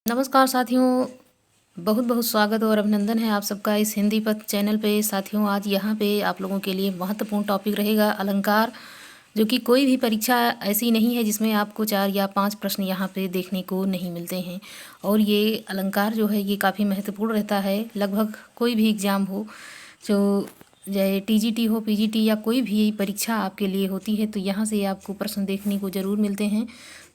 नमस्कार साथियों, बहुत बहुत स्वागत और अभिनंदन है आप सबका इस हिंदी पथ चैनल पे। साथियों, आज यहाँ पे आप लोगों के लिए महत्वपूर्ण टॉपिक रहेगा अलंकार, जो कि कोई भी परीक्षा ऐसी नहीं है जिसमें आपको 4 या 5 प्रश्न यहाँ पे देखने को नहीं मिलते हैं। और ये अलंकार जो है ये काफ़ी महत्वपूर्ण रहता है। लगभग कोई भी एग्ज़ाम हो, जो चाहे टीजीटी हो, पीजीटी या कोई भी परीक्षा आपके लिए होती है, तो यहाँ से आपको प्रश्न देखने को ज़रूर मिलते हैं।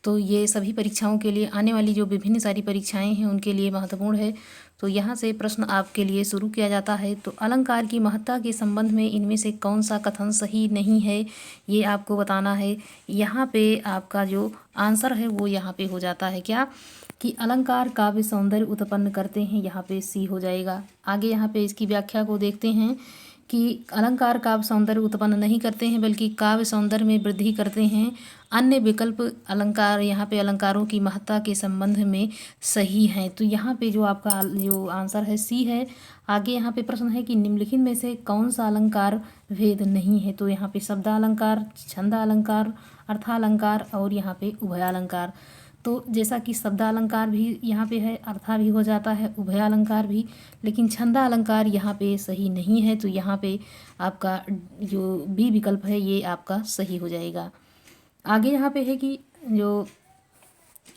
तो ये सभी परीक्षाओं के लिए, आने वाली जो विभिन्न सारी परीक्षाएं हैं उनके लिए महत्वपूर्ण है। तो यहाँ से प्रश्न आपके लिए शुरू किया जाता है। तो अलंकार की महत्ता के संबंध में इनमें से कौन सा कथन सही नहीं है, ये आपको बताना है। यहाँ पे आपका जो आंसर है वो यहाँ पे हो जाता है क्या, कि अलंकार काव्य सौंदर्य उत्पन्न करते हैं, यहाँ पे सी हो जाएगा। आगे यहाँ पे इसकी व्याख्या को देखते हैं कि अलंकार काव्य सौंदर्य उत्पन्न नहीं करते हैं बल्कि काव्य सौंदर्य में वृद्धि करते हैं। अन्य विकल्प अलंकार यहाँ पे अलंकारों की महत्ता के संबंध में सही हैं। तो यहाँ पे जो आपका जो आंसर है सी है। आगे यहाँ पे प्रश्न है कि निम्नलिखित में से कौन सा अलंकार भेद नहीं है। तो यहाँ पे शब्दालंकार, छंदालंकार, अर्थालंकार और यहाँ पे उभयालंकार। तो जैसा कि शब्दालंकार भी यहाँ पे है, अर्था भी हो जाता है, उभयालंकार भी, लेकिन छंदालंकार यहाँ पे सही नहीं है। तो यहाँ पे आपका जो बी विकल्प है ये आपका सही हो जाएगा। आगे यहाँ पे है कि जो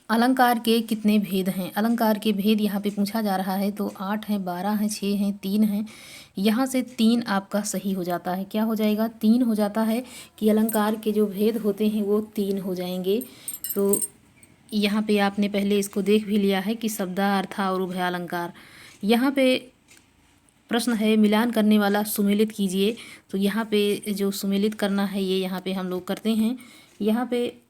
अलंकार के कितने भेद हैं, अलंकार के भेद यहाँ पे पूछा जा रहा है। तो 8 हैं, 12 हैं, 6 हैं, 3 हैं। यहाँ से 3 आपका सही हो जाता है। क्या हो जाएगा, 3 हो जाता है कि अलंकार के जो भेद होते हैं वो 3 हो जाएंगे। तो यहाँ पे आपने पहले इसको देख भी लिया है कि शब्दा, अर्था और उभयालंकार। यहाँ पे प्रश्न है मिलान करने वाला सुमेलित कीजिए। तो यहाँ पे जो सुमेलित करना है ये यहाँ पे हम लोग करते हैं। यहाँ पे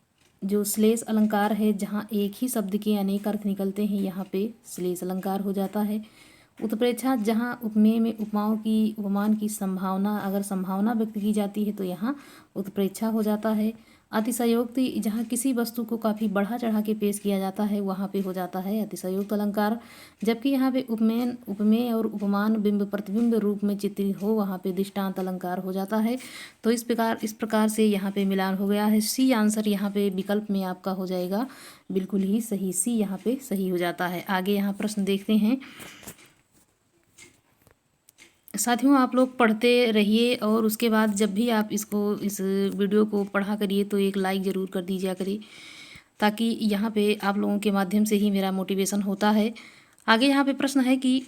जो श्लेष अलंकार है, जहाँ एक ही शब्द के अनेक अर्थ निकलते हैं, यहाँ पे श्लेष अलंकार हो जाता है। उत्प्रेक्षा, जहाँ उपमेय में उपमाओं की, उपमान की संभावना, अगर संभावना व्यक्त की जाती है तो यहाँ उत्प्रेक्षा हो जाता है। अतिशयोक्ति, जहाँ किसी वस्तु को काफ़ी बढ़ा चढ़ा के पेश किया जाता है, वहाँ पे हो जाता है अतिशयोक्त अलंकार। जबकि यहाँ पे उपमेय, उपमेय और उपमान बिंब प्रतिबिंब रूप में चित्रित हो, वहाँ पे दृष्टांत अलंकार हो जाता है। तो इस प्रकार से यहाँ पे मिलान हो गया है। सी आंसर यहाँ पे विकल्प में आपका हो जाएगा बिल्कुल ही सही। सी यहाँ पे सही हो जाता है। आगे यहाँ प्रश्न देखते हैं। साथियों, आप लोग पढ़ते रहिए और उसके बाद जब भी आप इस वीडियो को पढ़ा करिए तो एक लाइक ज़रूर कर दीजिए करिए, ताकि यहाँ पे आप लोगों के माध्यम से ही मेरा मोटिवेशन होता है। आगे यहाँ पे प्रश्न है कि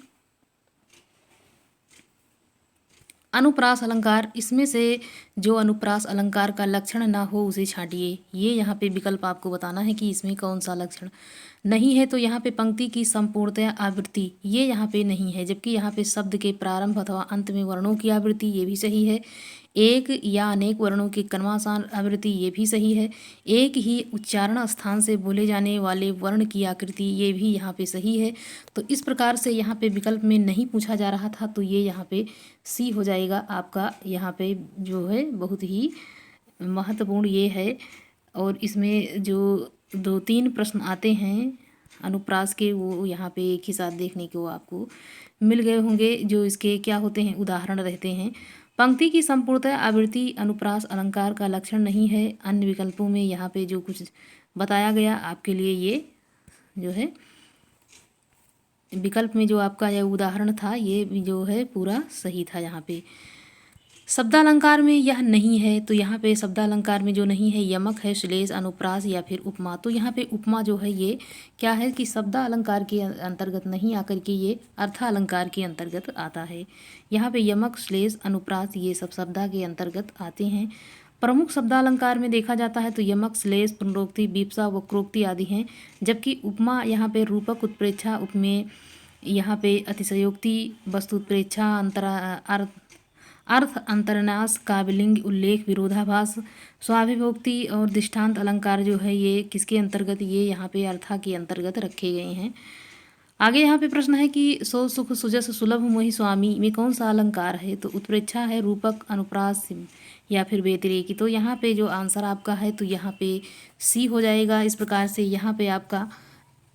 अनुप्रास अलंकार, इसमें से जो अनुप्रास अलंकार का लक्षण ना हो उसे छांटिए। ये यहाँ पे विकल्प आपको बताना है कि इसमें कौन सा लक्षण नहीं है। तो यहाँ पे पंक्ति की संपूर्णतया आवृत्ति, ये यहाँ पे नहीं है। जबकि यहाँ पे शब्द के प्रारंभ अथवा अंत में वर्णों की आवृत्ति, ये भी सही है। एक या अनेक वर्णों की क्रमानुसार आवृत्ति, ये भी सही है। एक ही उच्चारण स्थान से बोले जाने वाले वर्ण की आकृति, ये भी यहाँ पे सही है। तो इस प्रकार से यहाँ पे विकल्प में नहीं पूछा जा रहा था, तो ये यहाँ पे सी हो जाएगा आपका। यहाँ पे जो है बहुत ही महत्वपूर्ण ये है। और इसमें जो 2-3 प्रश्न आते हैं अनुप्रास के, वो यहाँ पे एक ही साथ देखने को आपको मिल गए होंगे। जो इसके क्या होते हैं, उदाहरण रहते हैं। पंक्ति की संपूर्णतः आवृत्ति अनुप्रास अलंकार का लक्षण नहीं है। अन्य विकल्पों में यहाँ पे जो कुछ बताया गया आपके लिए, ये जो है विकल्प में जो आपका यह उदाहरण था, ये जो है पूरा सही था। यहाँ पे शब्दालंकार में यह नहीं है। तो यहाँ पे शब्दालंकार में जो नहीं है, यमक है, श्लेष, अनुप्रास या फिर उपमा। तो यहाँ पे उपमा जो है ये क्या है कि शब्दालंकार के अंतर्गत नहीं आकर के ये अर्थालंकार के अंतर्गत आता है। यहाँ पे यमक, श्लेष, अनुप्रास ये सब शब्दा के अंतर्गत आते हैं। प्रमुख शब्दालंकार में देखा जाता है तो यमक, श्लेष, पुनरोक्ति, विप्सा, वक्रोक्ति आदि हैं। जबकि उपमा यहाँ पे रूपक, उत्प्रेक्षा, उपमेय, यहाँ पे अतिशयोक्ति, वस्तु उत्प्रेक्षा, अर्थ अंतर्नाश, काव्यलिंग, उल्लेख, विरोधाभास, स्वाभिव्यक्ति और दृष्टांत अलंकार जो है ये किसके अंतर्गत, ये यहाँ पे अर्था के अंतर्गत रखे गए हैं। आगे यहाँ पे प्रश्न है कि सो सुख सुजस सुलभ मोहि स्वामी में कौन सा अलंकार है। तो उत्प्रेक्षा है, रूपक, अनुप्रास या फिर व्यतिरेकी। तो यहाँ पे जो आंसर आपका है तो यहाँ पे सी हो जाएगा। इस प्रकार से यहाँ पे आपका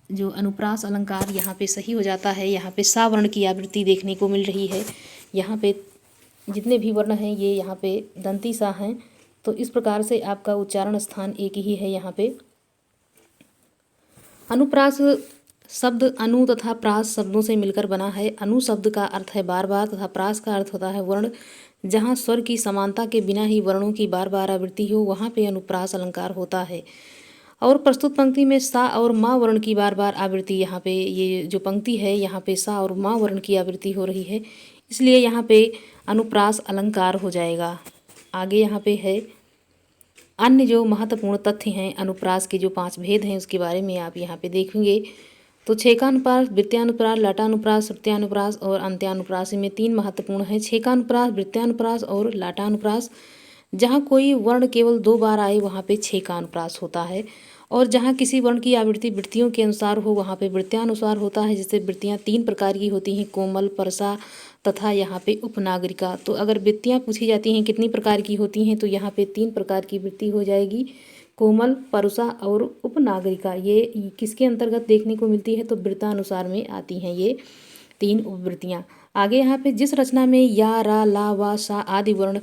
जो अनुप्रास अलंकार यहाँ पे सही हो जाता है। यहाँ पे सा वर्ण की आवृत्ति देखने को मिल रही है। यहाँ पे जितने भी वर्ण हैं ये यहाँ पे दंती सा हैं। तो इस प्रकार से आपका उच्चारण स्थान एक ही है। यहाँ पे अनुप्रास शब्द अनु तथा प्रास शब्दों से मिलकर बना है। अनु शब्द का अर्थ है बार बार तथा प्रास का अर्थ होता है वर्ण। जहाँ स्वर की समानता के बिना ही वर्णों की बार बार आवृत्ति हो वहाँ पे अनुप्रास अलंकार होता है। और प्रस्तुत पंक्ति में सा और माँ वर्ण की बार बार आवृत्ति, यहाँ पे ये जो पंक्ति है यहाँ पे सा और माँ वर्ण की आवृत्ति हो रही है, इसलिए यहाँ पे अनुप्रास अलंकार हो जाएगा। आगे यहाँ पे है अन्य जो महत्वपूर्ण तथ्य हैं अनुप्रास के जो 5 भेद हैं उसके बारे में आप यहाँ पे देखेंगे। तो छेकानुप्रास, वृत्त्यानुप्रास, लाटानुप्रास, श्रुत्यानुप्रास और अंत्यानुप्रास, में 3 महत्वपूर्ण हैं। छेकानुप्रास, वृत्त्यानुप्रास और लाटानुप्रास। जहाँ कोई वर्ण केवल 2 बार आए वहाँ पे छेकानुप्रास होता है, और जहाँ किसी वर्ण की आवृत्ति वृत्तियों के अनुसार हो वहाँ पे वृत्त्यानुसार होता है। जिससे वृत्तियाँ 3 प्रकार की होती हैं, कोमल, परसा तथा यहाँ पे उपनागरिका। तो अगर वृत्तियाँ पूछी जाती हैं कितनी प्रकार की होती हैं तो यहाँ पे 3 प्रकार की वृत्ति हो जाएगी, कोमल, परुषा और उपनागरिका। ये किसके अंतर्गत देखने को मिलती है तो वृत्तानुसार में आती हैं ये 3 उपवृत्तियाँ। आगे यहाँ पे जिस रचना में या, रा, ला, वा, सा आदि वर्ण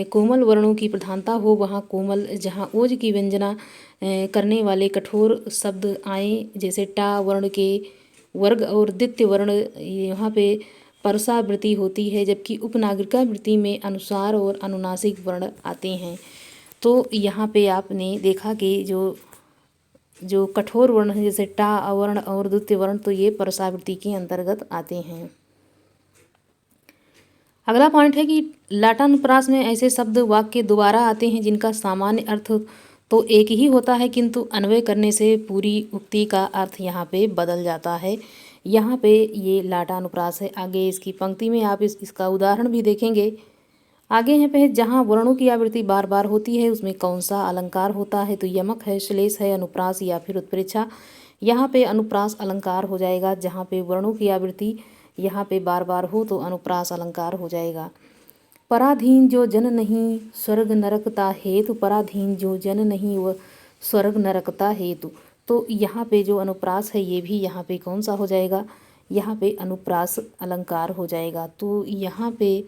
कोमल वर्णों की प्रधानता हो वहाँ कोमल, जहाँ ओज की व्यंजना करने वाले कठोर शब्द आए जैसे टा वर्ण के वर्ग और द्वितीय वर्ण, यहाँ पे परसा वृत्ति होती है, जबकि उपनागरिका वृत्ति में अनुसार और अनुनासिक वर्ण आते हैं। तो यहाँ पे आपने देखा कि जो कठोर वर्ण है जैसे टा अवर्ण और द्वितीय वर्ण, तो ये परसावृत्ति के अंतर्गत आते हैं। अगला पॉइंट है कि लाटानुप्रास में ऐसे शब्द वाक्य दोबारा आते हैं जिनका सामान्य अर्थ तो एक ही होता है, किंतु अन्वय करने से पूरी उक्ति का अर्थ यहाँ पे बदल जाता है। यहाँ पे ये लाटानुप्रास है। आगे इसकी पंक्ति में आप इसका उदाहरण भी देखेंगे। आगे यहाँ पे जहाँ वर्णों की आवृत्ति बार बार होती है उसमें कौन सा अलंकार होता है तो यमक है, श्लेष है, अनुप्रास या फिर उत्प्रेक्षा। यहाँ पे अनुप्रास अलंकार हो जाएगा। जहाँ पे वर्णों की आवृत्ति यहाँ पे बार बार हो तो अनुप्रास अलंकार हो जाएगा। पराधीन जो जन नहीं स्वर्ग नरकता हेतु, पराधीन जो जन नहीं वह स्वर्ग नरकता हेतु। तो यहाँ पे जो अनुप्रास है ये भी यहाँ पे कौन सा हो जाएगा, यहाँ पे अनुप्रास अलंकार हो जाएगा। तो यहाँ पे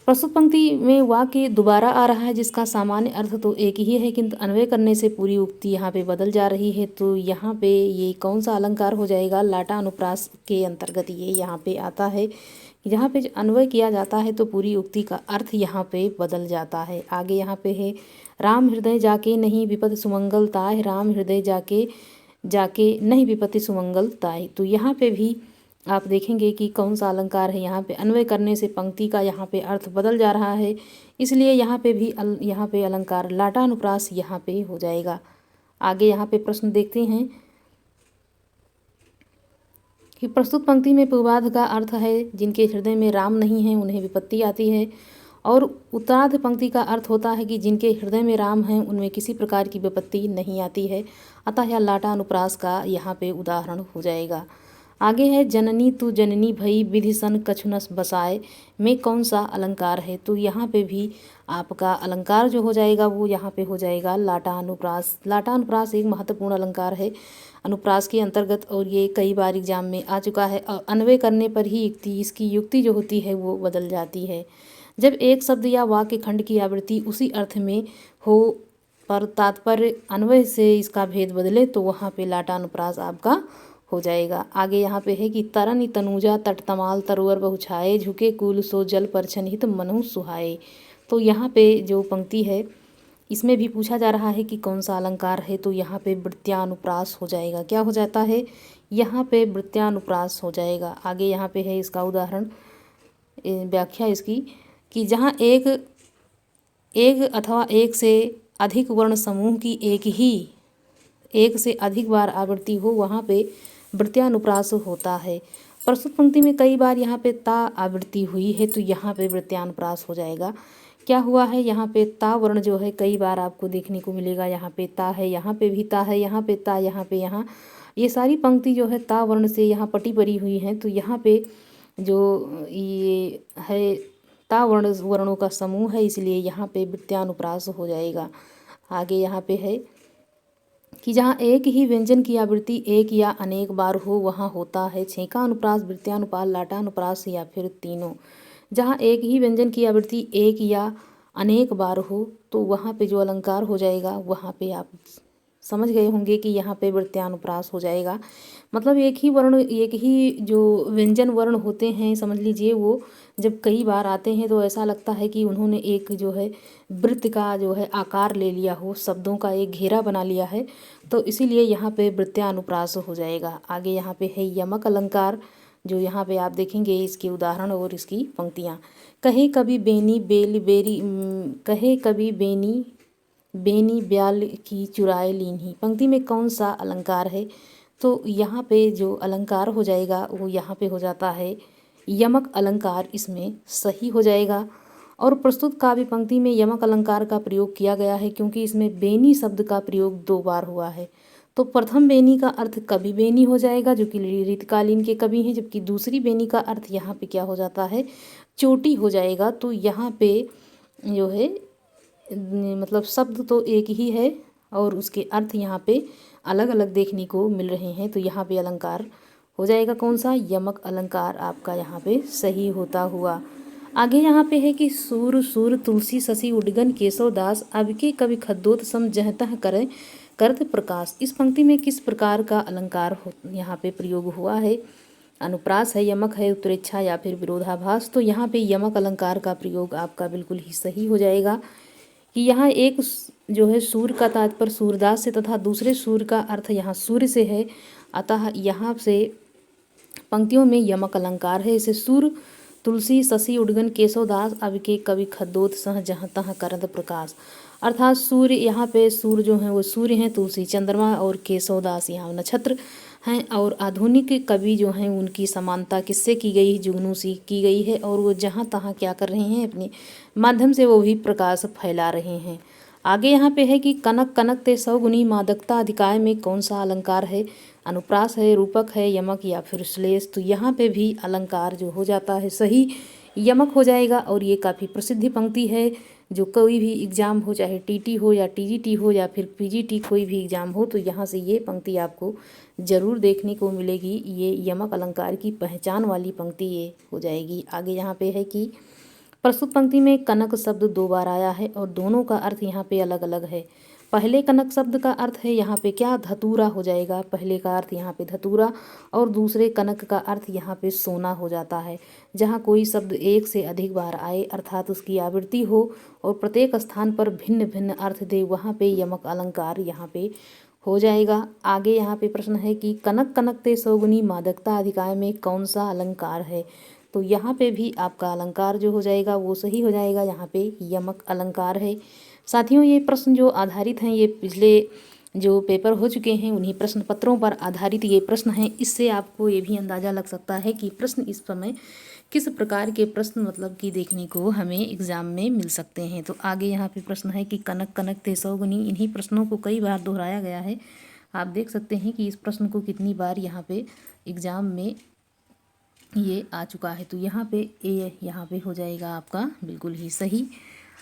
प्रस्तुत पंक्ति में वाक्य दोबारा आ रहा है जिसका सामान्य अर्थ तो एक ही है, किंतु अन्वय करने से पूरी उक्ति यहाँ पे बदल जा रही है। तो यहाँ पे ये कौन सा अलंकार हो जाएगा, लाटा अनुप्रास के अंतर्गत ये यहाँ पे आता है। यहाँ पे अन्वय किया जाता है तो पूरी उक्ति का अर्थ यहाँ पे बदल जाता है। आगे यहाँ पे है राम हृदय जाके नहीं विपत्ति सुमंगल ताय, राम हृदय जाके जाके नहीं विपत्ति सुमंगल ताय। तो यहाँ पे भी आप देखेंगे कि कौन सा अलंकार है। यहाँ पे अन्वय करने से पंक्ति का यहाँ पे अर्थ बदल जा रहा है, इसलिए यहाँ पे भी यहाँ पे अलंकार लाटानुप्रास यहाँ पे हो जाएगा। आगे यहाँ पे प्रश्न देखते हैं कि प्रस्तुत पंक्ति में पूर्वार्ध का अर्थ है जिनके हृदय में राम नहीं है उन्हें विपत्ति आती है, और उत्तरार्ध पंक्ति का अर्थ होता है कि जिनके हृदय में राम हैं उनमें किसी प्रकार की विपत्ति नहीं आती है। अतः यह लाटानुप्रास का यहाँ पे उदाहरण हो जाएगा। आगे है जननी तू जननी भई विधि सन कछुनस बसाए, में कौन सा अलंकार है तो यहाँ पे भी आपका अलंकार जो हो जाएगा वो यहाँ पे हो जाएगा लाटानुप्रास। लाटानुप्रास एक महत्वपूर्ण अलंकार है अनुप्रास के अंतर्गत, और ये कई बार एग्जाम में आ चुका है। और अन्वय करने पर ही इसकी युक्ति जो होती है वो बदल जाती है। जब एक शब्द या वाक्य खंड की आवृत्ति उसी अर्थ में हो पर तात्पर्य अन्वय से इसका भेद बदले तो वहाँ पे लाटानुप्रास आपका हो जाएगा। आगे यहाँ पे है कि तरन तनुजा तट तमाल तरोवर बहुछाए, झुके कूल सो जल पर छनित मनु सुहाए। तो यहाँ पे जो पंक्ति है इसमें भी पूछा जा रहा है कि कौन सा अलंकार है, तो यहाँ पे वृत्त्यानुप्रास हो जाएगा। क्या हो जाता है, यहाँ पे वृत्त्यानुप्रास हो जाएगा। आगे यहाँ पे है इसका उदाहरण, व्याख्या इसकी कि जहाँ एक अथवा एक से अधिक वर्ण समूह की एक से अधिक बार आवृत्ति हो वहाँ पे वृत्त्यानुप्रास होता है। प्रस्तुत पंक्ति में कई बार यहाँ पे ता आवृत्ति हुई है तो यहाँ पे वृत्त्यानुप्रास हो जाएगा। क्या हुआ है, यहाँ पे ता वर्ण जो है कई बार आपको देखने को मिलेगा। यहाँ पे ता है, यहाँ पे भी ता है, यहाँ पे ता, यहाँ पे यहाँ, ये सारी पंक्ति जो है ता वर्ण से यहाँ पटी पड़ी हुई हैं। तो यहाँ पे जो ये है ता वर्णों का समूह है, इसलिए यहाँ पे वृत्त्यानुप्रास हो जाएगा। आगे यहाँ पे है कि जहाँ एक ही व्यंजन की आवृत्ति एक या अनेक बार हो वहाँ होता है छेकानुप्रास, वृत्त्यानुप्रास, लाटानुप्रास या फिर तीनों। जहाँ एक ही व्यंजन की आवृत्ति एक या अनेक बार हो तो वहाँ पे जो अलंकार हो जाएगा वहाँ पे आप समझ गए होंगे कि यहाँ पे वृत्यानुप्रास हो जाएगा। मतलब एक ही वर्ण, एक ही जो व्यंजन वर्ण होते हैं, समझ लीजिए वो जब कई बार आते हैं तो ऐसा लगता है कि उन्होंने एक जो है वृत्त का जो है आकार ले लिया हो, शब्दों का एक घेरा बना लिया है, तो इसीलिए यहाँ पे वृत्यानुप्रास हो जाएगा। आगे यहाँ पे है यमक अलंकार, जो यहाँ पे आप देखेंगे इसके उदाहरण और इसकी पंक्तियाँ। कहे कभी बेनी बेल बेरी कहे कभी बेनी बेनी ब्याल की चुराए लीन्ही, पंक्ति में कौन सा अलंकार है? तो यहाँ पे जो अलंकार हो जाएगा वो यहाँ पे हो जाता है यमक अलंकार, इसमें सही हो जाएगा। और प्रस्तुत काव्य पंक्ति में यमक अलंकार का प्रयोग किया गया है क्योंकि इसमें बेनी शब्द का प्रयोग 2 बार हुआ है। तो प्रथम बेनी का अर्थ कवि बेनी हो जाएगा, जो कि ऋतकालीन के कवि हैं, जबकि दूसरी बेनी का अर्थ यहाँ पे क्या हो जाता है, चोटी हो जाएगा। तो यहाँ पे जो है मतलब शब्द तो एक ही है और उसके अर्थ यहाँ पे अलग अलग देखने को मिल रहे हैं। तो यहाँ पे अलंकार हो जाएगा कौन सा, यमक अलंकार आपका यहाँ पे सही होता हुआ। आगे यहाँ पे है कि सूर सूर तुलसी शशि उडगन केशव दास अब के कवि खद्दोत सम जहतः करें करत प्रकाश। इस पंक्ति में किस प्रकार का अलंकार यहाँ पे प्रयोग हुआ है? अनुप्रास है, यमक है, उत्प्रेक्षा या फिर विरोधाभास। तो यहाँ पे यमक अलंकार का प्रयोग आपका बिल्कुल ही सही हो जाएगा कि यहाँ एक जो है सूर का तात्पर्य सूरदास से तथा दूसरे सूर का अर्थ यहाँ सूर्य से है, अतः यहाँ से पंक्तियों में यमक अलंकार है। इसे सूर तुलसी शशि उडगन केशव दास अब के कवि खद्दोत सह जहाँ तहाँ करत प्रकाश, अर्थात सूर्य, यहाँ पे सूर्य जो हैं वो सूर्य हैं, तुलसी चंद्रमा और केशव दास यहाँ नक्षत्र हैं। और आधुनिक कवि जो हैं उनकी समानता किससे की गई, जुगनू सी की गई है, और वो जहाँ तहाँ क्या कर रहे हैं, अपने माध्यम से वो भी प्रकाश फैला रहे हैं। आगे यहाँ पे है कि कनक कनक ते सौगुनी मादकता अधिकाय में कौन सा अलंकार है? अनुप्रास है, रूपक है, यमक या फिर श्लेष। तो यहाँ पे भी अलंकार जो हो जाता है सही यमक हो जाएगा। और ये काफ़ी प्रसिद्ध पंक्ति है, जो कोई भी एग्ज़ाम हो, चाहे टीटी हो या टीजीटी हो या फिर पीजीटी, कोई भी एग्ज़ाम हो, तो यहाँ से ये पंक्ति आपको ज़रूर देखने को मिलेगी। ये यमक अलंकार की पहचान वाली पंक्ति ये हो जाएगी। आगे यहाँ पे है कि प्रस्तुत पंक्ति में कनक शब्द 2 बार आया है और दोनों का अर्थ यहाँ पे अलग अलग है। पहले कनक शब्द का अर्थ है यहाँ पे क्या, धतूरा हो जाएगा। पहले का अर्थ यहाँ पे धतूरा और दूसरे कनक का अर्थ यहाँ पे सोना हो जाता है। जहाँ कोई शब्द एक से अधिक बार आए, अर्थात उसकी आवृत्ति हो और प्रत्येक स्थान पर भिन्न भिन्न अर्थ दे, वहाँ पे यमक अलंकार यहाँ पे हो जाएगा। आगे यहाँ पे प्रश्न है कि कनक कनक ते सौगुनी मादकता अधिकाय में कौन सा अलंकार है? तो यहाँ पे भी आपका अलंकार जो हो जाएगा वो सही हो जाएगा, यहाँ पे यमक अलंकार है। साथियों, ये प्रश्न जो आधारित हैं, ये पिछले जो पेपर हो चुके हैं उन्हीं प्रश्न पत्रों पर आधारित ये प्रश्न हैं। इससे आपको ये भी अंदाज़ा लग सकता है कि प्रश्न इस समय किस प्रकार के प्रश्न मतलब कि देखने को हमें एग्ज़ाम में मिल सकते हैं। तो आगे यहाँ पे प्रश्न है कि कनक कनक ते सौगुनी, इन्हीं प्रश्नों को कई बार दोहराया गया है। आप देख सकते हैं कि इस प्रश्न को कितनी बार यहाँ पे एग्ज़ाम में ये आ चुका है। तो यहाँ पे ए यहाँ पे हो जाएगा आपका बिल्कुल ही सही।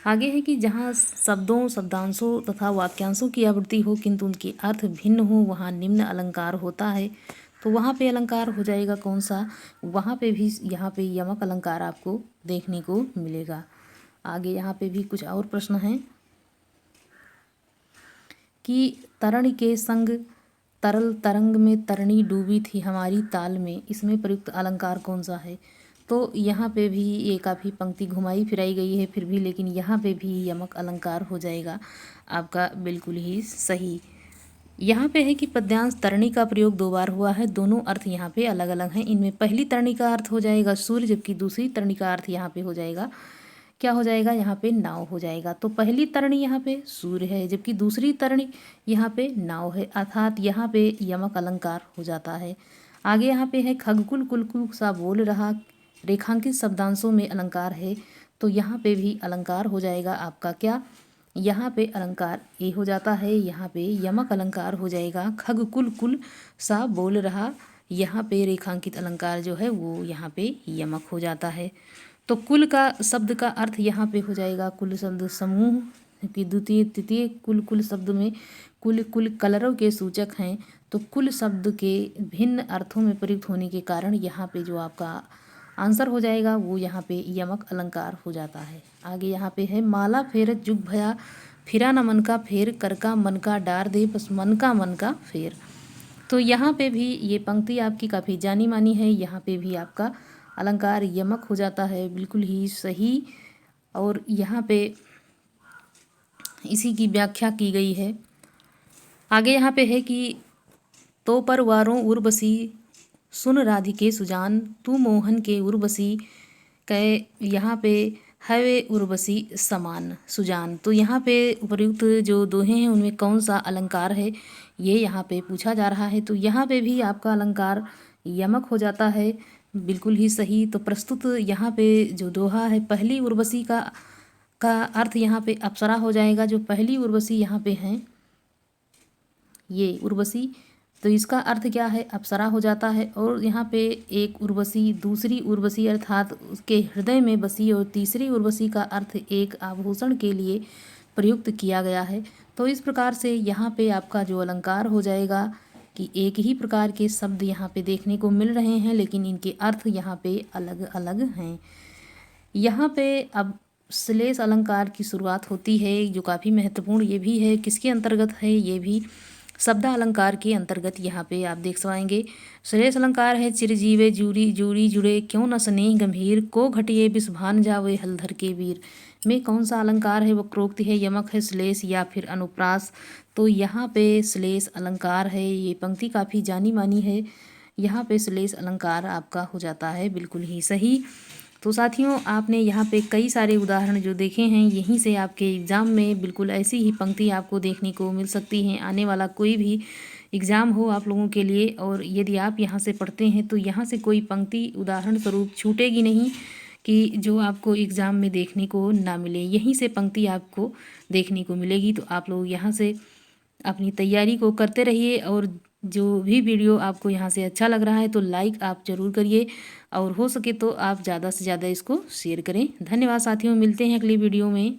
आगे है कि जहाँ शब्दों, शब्दांशों तथा वाक्यांशों की आवृत्ति हो किंतु उनके अर्थ भिन्न हो, वहाँ निम्न अलंकार होता है। तो वहाँ पे अलंकार हो जाएगा कौन सा, वहाँ पे भी यहाँ पे यमक अलंकार आपको देखने को मिलेगा। आगे यहाँ पे भी कुछ और प्रश्न हैं कि तरण के संग तरल तरंग में तरणी डूबी थी हमारी ताल में, इसमें प्रयुक्त अलंकार कौन सा है? तो यहाँ पे भी ये काफ़ी पंक्ति घुमाई फिराई गई है फिर भी, लेकिन यहाँ पे भी यमक अलंकार हो जाएगा आपका बिल्कुल ही सही। यहाँ पे है कि पद्यांश तरणी का प्रयोग 2 बार हुआ है, दोनों अर्थ यहाँ पे अलग अलग हैं। इनमें पहली तरणी का अर्थ हो जाएगा सूर्य, जबकि दूसरी तरणी का अर्थ यहाँ पे हो जाएगा क्या हो जाएगा, यहाँ पे नाव हो जाएगा। तो पहली तरणी यहाँ पे सूर्य है, जबकि दूसरी तरणी यहाँ पे नाव है, अर्थात यहाँ पे यमक अलंकार हो जाता है। आगे यहाँ पे है खगकुल कुलकुल सा बोल रहा, रेखांकित शब्दांशों में अलंकार है। तो यहाँ पे भी अलंकार हो जाएगा आपका क्या, यहाँ पे अलंकार ए हो जाता है, यहाँ पे यमक अलंकार हो जाएगा। खगकुल कुल सा बोल रहा, यहाँ पे रेखांकित अलंकार जो है वो यहाँ पे यमक हो जाता है। तो कुल का शब्द का अर्थ यहाँ पे हो जाएगा कुल शब्द समूह की द्वितीय तृतीय, कुल कुल शब्द में कुल कुल कलरव के सूचक हैं। तो कुल शब्द के भिन्न अर्थों में प्रयुक्त होने के कारण यहाँ पे जो आपका आंसर हो जाएगा वो यहाँ पे यमक अलंकार हो जाता है। आगे यहाँ पे है माला फेरत जुग भया फिरा न मन का फेर, कर का मन का डार दे, बस मन का फेर। तो यहाँ पे भी ये पंक्ति आपकी काफ़ी जानी मानी है। यहाँ पे भी आपका अलंकार यमक हो जाता है, बिल्कुल ही सही। और यहाँ पे इसी की व्याख्या की गई है। आगे यहाँ पे है कि तो पर वारों उर्वशी, सुन राधिके सुजान, तू मोहन के उर्वशी, कै यहाँ पे है वे उर्वशी समान सुजान। तो यहाँ पे उपयुक्त जो दोहे हैं उनमें कौन सा अलंकार है, ये यहाँ पे पूछा जा रहा है। तो यहाँ पे भी आपका अलंकार यमक हो जाता है, बिल्कुल ही सही। तो प्रस्तुत यहाँ पे जो दोहा है, पहली उर्वशी का अर्थ यहाँ पे अप्सरा हो जाएगा। जो पहली उर्वशी यहाँ पे हैं ये उर्वशी, तो इसका अर्थ क्या है, अप्सरा हो जाता है। और यहाँ पे एक उर्वशी, दूसरी उर्वशी अर्थात उसके हृदय में बसी, और तीसरी उर्वशी का अर्थ एक आभूषण के लिए प्रयुक्त किया गया है। तो इस प्रकार से यहाँ पे आपका जो अलंकार हो जाएगा कि एक ही प्रकार के शब्द यहाँ पे देखने को मिल रहे हैं, लेकिन इनके अर्थ यहाँ पे अलग अलग हैं। यहाँ पे अब श्लेष अलंकार की शुरुआत होती है, जो काफ़ी महत्वपूर्ण ये भी है। किसके अंतर्गत है, ये भी शब्द अलंकार के अंतर्गत यहाँ पे आप देख पाएंगे। श्लेष अलंकार है, चिरजीवे जूरी जूरी जुड़े, क्यों न स्नेह गंभीर, को घटिए विषभान जावे हलधर के वीर। में कौन सा अलंकार है, वक्रोक्ति है, यमक है, श्लेष या फिर अनुप्रास। तो यहाँ पे श्लेष अलंकार है। ये पंक्ति काफ़ी जानी मानी है। यहाँ पे श्लेष अलंकार आपका हो जाता है, बिल्कुल ही सही। तो साथियों, आपने यहाँ पे कई सारे उदाहरण जो देखे हैं, यहीं से आपके एग्ज़ाम में बिल्कुल ऐसी ही पंक्ति आपको देखने को मिल सकती हैं। आने वाला कोई भी एग्ज़ाम हो आप लोगों के लिए, और यदि आप यहाँ से पढ़ते हैं तो यहाँ से कोई पंक्ति उदाहरण स्वरूप छूटेगी नहीं कि जो आपको एग्ज़ाम में देखने को ना मिले। यहीं से पंक्ति आपको देखने को मिलेगी। तो आप लोग यहाँ से अपनी तैयारी को करते रहिए, और जो भी वीडियो आपको यहाँ से अच्छा लग रहा है तो लाइक आप ज़रूर करिए, और हो सके तो आप ज़्यादा से ज़्यादा इसको शेयर करें। धन्यवाद साथियों, मिलते हैं अगली वीडियो में।